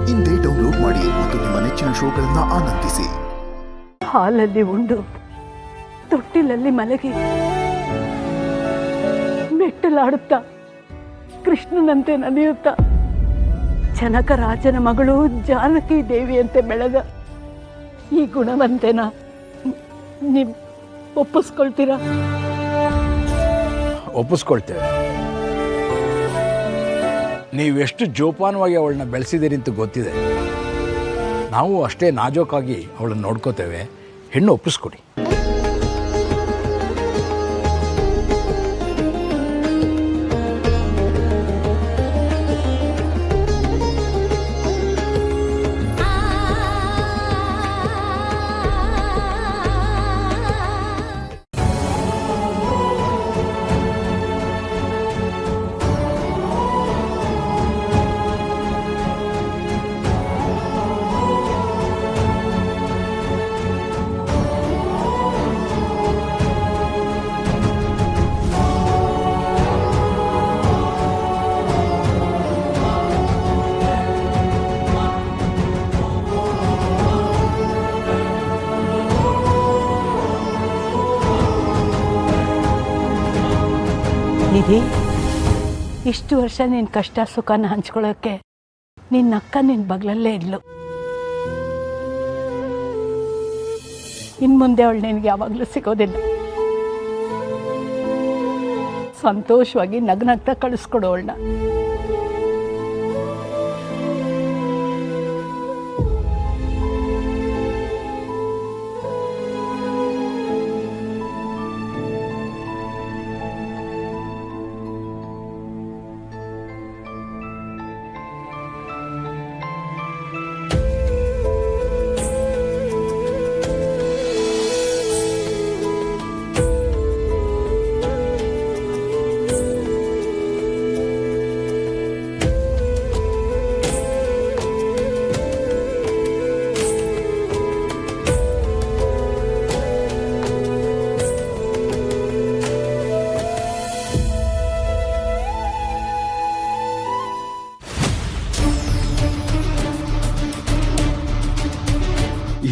ಇಂದೇ ಡೌನ್ಲೋಡ್ ಮಾಡಿ ಮತ್ತು ನಿಮ್ಮ ನೆಚ್ಚಿನ ಶೋಗಳನ್ನು ಆನಂದಿಸಿ. ಹಾಲಲ್ಲಿ ಉಂಡು ತೊಟ್ಟಿಲಲ್ಲಿ ಮಲಗಿ ಮೆಟ್ಟಲಾಡುತ್ತಾ ಕೃಷ್ಣನಂತೆ ನಡೆಯುತ್ತಾ ಜನಕ ರಾಜನ ಮಗಳು ಜಾನಕಿ ದೇವಿಯಂತೆ ಬೆಳೆದ ಈ ಗುಣವಂತೆನ ನೀವು ಒಪ್ಪಿಸ್ಕೊಳ್ತೀರಾ? ಒಪ್ಪಿಸ್ಕೊಳ್ತೇವೆ. ನೀವೆಷ್ಟು ಜೋಪಾನವಾಗಿ ಅವಳನ್ನ ಬೆಳೆಸಿದ್ದೀರಿ ಅಂತ ಗೊತ್ತಿದೆ. ನಾವು ಅಷ್ಟೇ ನಾಜೂಕಾಗಿ ಅವಳನ್ನು ನೋಡ್ಕೋತೇವೆ. ಹೆಣ್ಣು ಒಪ್ಪಿಸ್ಕೊಡಿ. ನಿಧಿ, ಇಷ್ಟು ವರ್ಷ ನಿನ್ನ ಕಷ್ಟ ಸುಖನ ಹಂಚ್ಕೊಳ್ಳೋಕ್ಕೆ ನಿನ್ನ ಅಕ್ಕ ನಿನ್ನ ಬಗ್ಲಲ್ಲೇ ಇದ್ಲು. ಇನ್ನು ಮುಂದೆ ಅವಳು ನಿನಗೆ ಯಾವಾಗಲೂ ಸಿಗೋದಿಲ್ಲ. ಸಂತೋಷವಾಗಿ ನಗ್ನಗ್ತಾ ಕಳಿಸ್ಕೊಡು ಅವಳನ್ನ.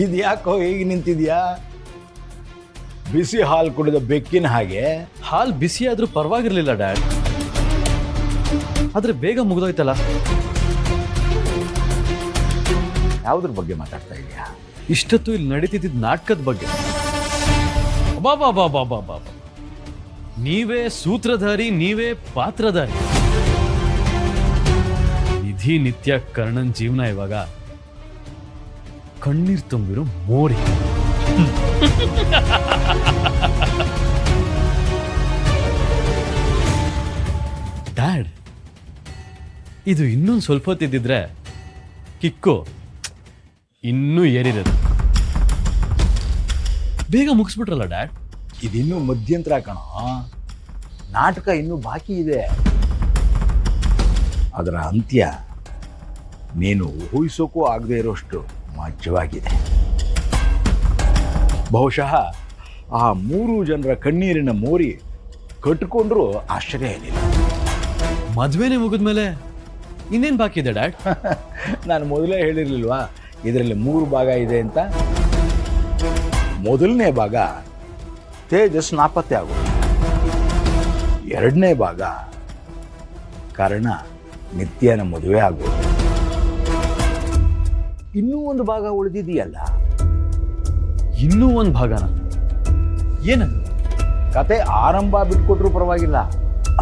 ಇದ್ಯಾಕೋ ಹೇಗೆ ನಿಂತಿದ್ಯಾ? ಬಿಸಿ ಹಾಲು ಕುಡಿದ ಬೆಕ್ಕಿನ ಹಾಗೆ. ಹಾಲು ಬಿಸಿ ಆದ್ರೂ ಪರವಾಗಿರ್ಲಿಲ್ಲ ಡ್ಯಾಡ್, ಆದ್ರೆ ಬೇಗ ಮುಗಿದೋಯ್ತಲ್ಲ. ಯಾವುದ್ರ ಬಗ್ಗೆ ಮಾತಾಡ್ತಾ ಇದೆಯಾ? ಇಷ್ಟೊತ್ತು ಇಲ್ಲಿ ನಡೀತಿದ್ದ ನಾಟಕದ ಬಗ್ಗೆ. ಬಾಬಾ ಬಾಬಾ ಬಾಬಾ, ನೀವೇ ಸೂತ್ರಧಾರಿ, ನೀವೇ ಪಾತ್ರಧಾರಿ. ನಿಧಿ ನಿತ್ಯ ಕರ್ಣನ್ ಜೀವನ ಇವಾಗ ಕಣ್ಣೀರ್ ತುಂಬಿರೋ ಮೋಡಿ. ಡ್ಯಾಡ್, ಇದು ಇನ್ನೊಂದು ಸ್ವಲ್ಪ ಹೊತ್ತಿದ್ದಿದ್ರೆ ಕಿಕ್ಕು ಇನ್ನೂ ಏರಿರೋದು. ಬೇಗ ಮುಗಿಸ್ಬಿಟ್ರಲ್ಲ ಡ್ಯಾಡ್. ಇದಿನ್ನೂ ಮಧ್ಯಂತರ ಕಣೋ. ನಾಟಕ ಇನ್ನೂ ಬಾಕಿ ಇದೆ. ಅದರ ಅಂತ್ಯ ನೀನು ಊಹಿಸೋಕ್ಕೂ ಆಗದೆ ಇರೋಷ್ಟು ಮಜ್ಜವಾಗಿದೆ. ಬಹುಶಃ ಆ 3 ಜನರ ಕಣ್ಣೀರಿನ ಮೋರಿ ಕಟ್ಟಿಕೊಂಡ್ರೂ ಆಶ್ಚರ್ಯ ಏನಿಲ್ಲ. ಮದ್ವೆನೇ ಮುಗಿದ್ಮೇಲೆ ಇನ್ನೇನು ಬಾಕಿ ಇದೆ ಡ್ಯಾಡ್? ನಾನು ಮೊದಲೇ ಹೇಳಿರ್ಲಿಲ್ವಾ ಇದರಲ್ಲಿ 3 ಭಾಗ ಇದೆ ಅಂತ? ಮೊದಲನೇ ಭಾಗ ತೇಜಸ್ ನಾಪತ್ತೆ ಆಗೋದು. 2ನೇ ಭಾಗ ಕರ್ಣ ನಿತ್ಯನ ಮದುವೆ ಆಗೋದು. ಇನ್ನೂ ಒಂದು ಭಾಗ ಉಳಿದಿದೆಯಲ್ಲ. ಇನ್ನೂ ಒಂದು ಭಾಗನ? ಏನದು? ಕತೆ ಆರಂಭ ಬಿಟ್ಕೊಟ್ರೂ ಪರವಾಗಿಲ್ಲ,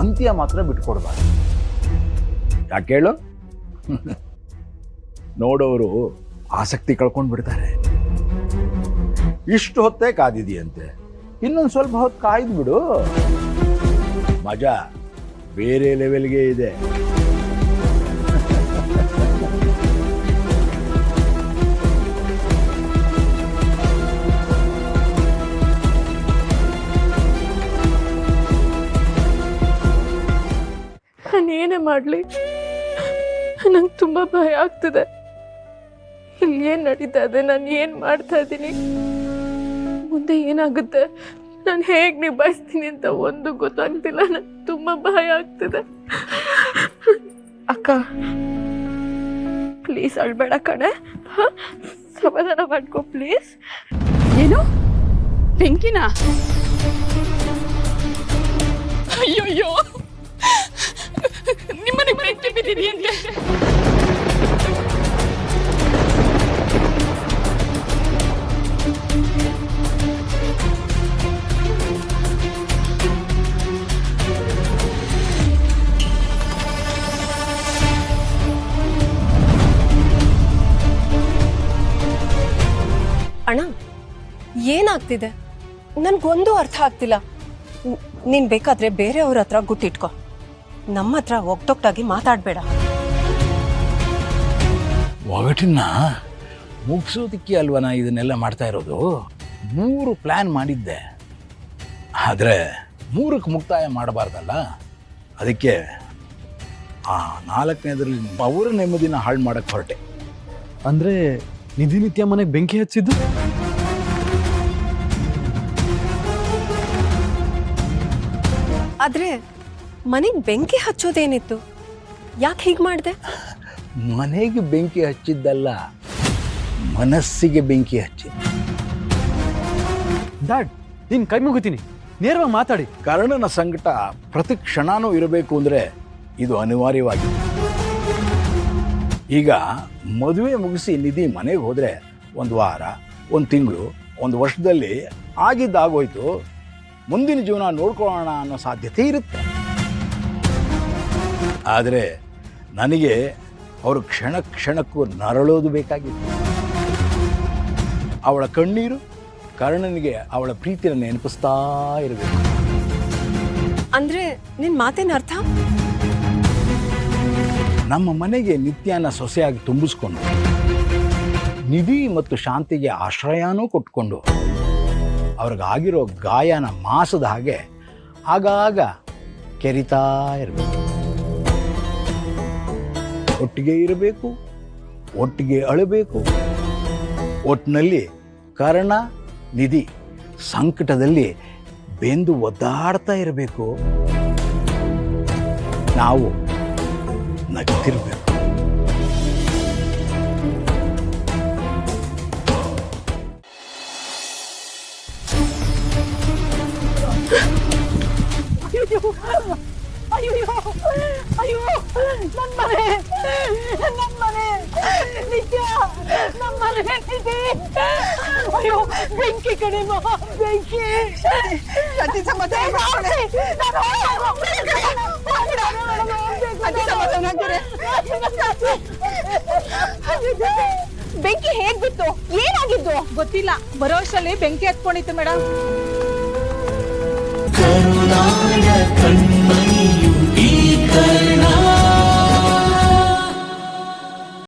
ಅಂತ್ಯ ಮಾತ್ರ ಬಿಟ್ಕೊಡ್ಬಾರ್ದು. ಯಾಕೆ ಹೇಳು? ನೋಡೋರು ಆಸಕ್ತಿ ಕಳ್ಕೊಂಡು ಬಿಡ್ತಾರೆ. ಇಷ್ಟು ಹೊತ್ತೇ ಕಾದಿದೆಯಂತೆ, ಇನ್ನೊಂದು ಸ್ವಲ್ಪ ಹೊತ್ತು ಕಾಯ್ದು ಬಿಡು. ಮಜಾ ಬೇರೆ ಲೆವೆಲ್ಗೆ ಇದೆ. ನಾನೇನೇ ಮಾಡಲಿ, ನಂಗೆ ತುಂಬ ಭಯ ಆಗ್ತಿದೆ. ಇಲ್ಲಿ ಏನು ನಡೀತಾ ಇದೆ, ನಾನು ಏನು ಮಾಡ್ತಾ ಇದ್ದೀನಿ, ಮುಂದೆ ಏನಾಗುತ್ತೆ, ನಾನು ಹೇಗೆ ನಿಭಾಯಿಸ್ತೀನಿ ಅಂತ ಒಂದು ಗೊತ್ತಾಗ್ತಿಲ್ಲ. ನಂಗೆ ತುಂಬ ಭಯ ಆಗ್ತಿದೆ. ಅಕ್ಕ ಪ್ಲೀಸ್ ಅಳ್ಬೇಡ ಕಣೆ, ಸಮಾಧಾನ ಮಾಡ್ಕೊ ಪ್ಲೀಸ್. ಏನು ಬೆಂಕಿನ? ಅಯ್ಯೋಯ್ಯೋ, ನಿಮ್ಮನೆ ಬೆಂಕಿ ಬಿದ್ದಿದೆಯಂತೆ. ಅಣ್ಣ, ಏನಾಗ್ತಿದೆ ನನ್ಗೊಂದು ಅರ್ಥ ಆಗ್ತಿಲ್ಲ. ನೀನ್ ಬೇಕಾದ್ರೆ ಬೇರೆಯವ್ರ ಹತ್ರ ಗುಟ್ಟಿಟ್ಕೊ, ನಮ್ಮ ಹತ್ರ ಒಗ್ದೊಗ್ಟಾಗಿ ಮಾತಾಡ್ಬೇಡ. ಒಗಟನ್ನ ಮುಗಿಸೋದಕ್ಕೆ ಅಲ್ವಾ ನಾ ಇದನ್ನೆಲ್ಲ ಮಾಡ್ತಾ ಇರೋದು. 3 ಪ್ಲ್ಯಾನ್ ಮಾಡಿದ್ದೆ, ಆದರೆ 3ಕ್ಕೆ ಮುಕ್ತಾಯ ಮಾಡಬಾರ್ದಲ್ಲ. ಅದಕ್ಕೆ ಆ 4ನೇದ್ರಲ್ಲಿ ಅವರ ನೆಮ್ಮದಿನ ಹಾಳು ಮಾಡಕ್ಕೆ ಹೊರಟೆ. ಅಂದ್ರೆ ನಿಧಿ ನಿತ್ಯ ಮನೆಗೆ ಬೆಂಕಿ ಹಚ್ಚಿದ್ದು? ಆದ್ರೆ ಮನೆಗ್ ಬೆಂಕಿ ಹಚ್ಚೋದೇನಿತ್ತು? ಯಾಕೆ ಹೀಗ್ ಮಾಡ್ದೆ? ಮನೆಗೆ ಬೆಂಕಿ ಹಚ್ಚಿದ್ದಲ್ಲ, ಮನಸ್ಸಿಗೆ ಬೆಂಕಿ ಹಚ್ಚಿದ್ದ. ಡ್ಯಾಡ್, ನೀನ್ ಕೈ ಮುಗಿತೀನಿ, ನೇರವಾಗಿ ಮಾತಾಡಿ. ಕರ್ಣನ ಸಂಕಟ ಪ್ರತಿ ಕ್ಷಣನೂ ಇರಬೇಕು ಅಂದರೆ ಇದು ಅನಿವಾರ್ಯವಾಗಿದೆ. ಈಗ ಮದುವೆ ಮುಗಿಸಿ ನಿಧಿ ಮನೆಗೆ ಹೋದರೆ 1 ವಾರ, 1 ತಿಂಗಳು, 1 ವರ್ಷದಲ್ಲಿ ಆಗಿದ್ದಾಗೋಯ್ತು. ಮುಂದಿನ ಜೀವನ ನೋಡ್ಕೊಳ್ಳೋಣ ಅನ್ನೋ ಸಾಧ್ಯತೆ ಇರುತ್ತೆ. ಆದರೆ ನನಗೆ ಅವರು ಕ್ಷಣ ಕ್ಷಣಕ್ಕೂ ನರಳೋದು ಬೇಕಾಗಿತ್ತು. ಅವಳ ಕಣ್ಣೀರು ಕರ್ಣನಿಗೆ ಅವಳ ಪ್ರೀತಿನ ನೆನಪಿಸ್ತಾ ಇರಬೇಕು. ಅಂದ್ರೆ ನಿನ್ ಮಾತೇನ ಅರ್ಥ? ನಮ್ಮ ಮನೆಗೆ ನಿತ್ಯನ ಸೊಸೆಯಾಗಿ ತುಂಬಿಸ್ಕೊಂಡು ನಿಧಿ ಮತ್ತು ಶಾಂತಿಗೆ ಆಶ್ರಯನೂ ಕೊಟ್ಕೊಂಡು ಅವ್ರಿಗಾಗಿರೋ ಗಾಯನ ಮಾಸದ ಹಾಗೆ ಆಗಾಗ ಕೆರಿತಾ ಇರಬೇಕು. ಒಟ್ಟಿಗೆ ಇರಬೇಕು, ಒಟ್ಟಿಗೆ ಅಳಬೇಕು. ಒಟ್ಟಿನಲ್ಲಿ ಕರ್ಣ ನಿಧಿ ಸಂಕಟದಲ್ಲಿ ಬೆಂದು ಒದ್ದಾಡ್ತಾ ಇರಬೇಕು. ನಾವು ನಗ್ತಿರ್ಬೇಕು. ಅಯ್ಯೋ ಅಯ್ಯೋ, ನನ್ನ ಮನೆ ನಿತ್ಯ, ನಮ್ಮ ಮನೆ ನಿಧಿ. ಅಯ್ಯೋ ಬೆಂಕಿ ಕಡೆ ಬೆಂಕಿ. ಬೆಂಕಿ ಹೇಗ್ ಬಿತ್ತು? ಏನಾಗಿದ್ದು ಗೊತ್ತಿಲ್ಲ, ಬರೋ ಅಷ್ಟರಲ್ಲಿ ಬೆಂಕಿ ಹತ್ಕೊಂಡಿತ್ತು ಮೇಡಮ್. ಕರುನಾಡ ಕಣ್ಮಣಿಯು